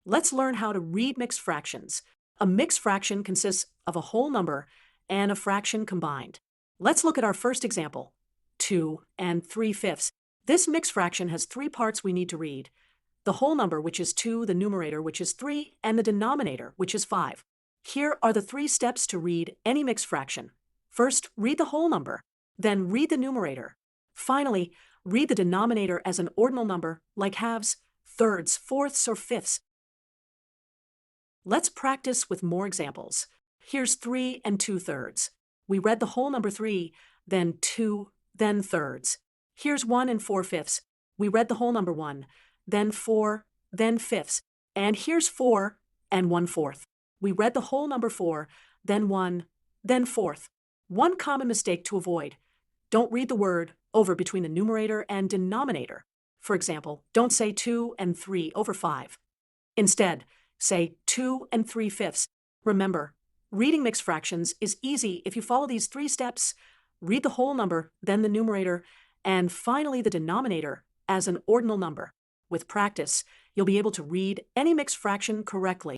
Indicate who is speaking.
Speaker 1: Let's learn how to read mixed fractions. A mixed fraction consists of a whole number and a fraction combined. Let's look at our first example, 2 and 3/5. This mixed fraction has three parts we need to read: the whole number, which is 2, the numerator, which is 3, and the denominator, which is 5. Here are the 3 steps to read any mixed fraction. First, read the whole number. Then read the numerator. Finally, read the denominator as an ordinal number, like halves, thirds, fourths, or fifths. Let's practice with more examples. Here's 3 and 2/3. We read the whole number 3, then 2, then thirds. Here's 1 and 4/5. We read the whole number 1, then 4, then fifths. And here's 4 and 1/4. We read the whole number 4, then 1, then fourth. One common mistake to avoid: don't read the word over between the numerator and denominator. For example, don't say 2 and 3/5. Instead, say 2 and 3/5. Remember, reading mixed fractions is easy if you follow these 3 steps: read the whole number, then the numerator, and finally the denominator as an ordinal number. With practice, you'll be able to read any mixed fraction correctly.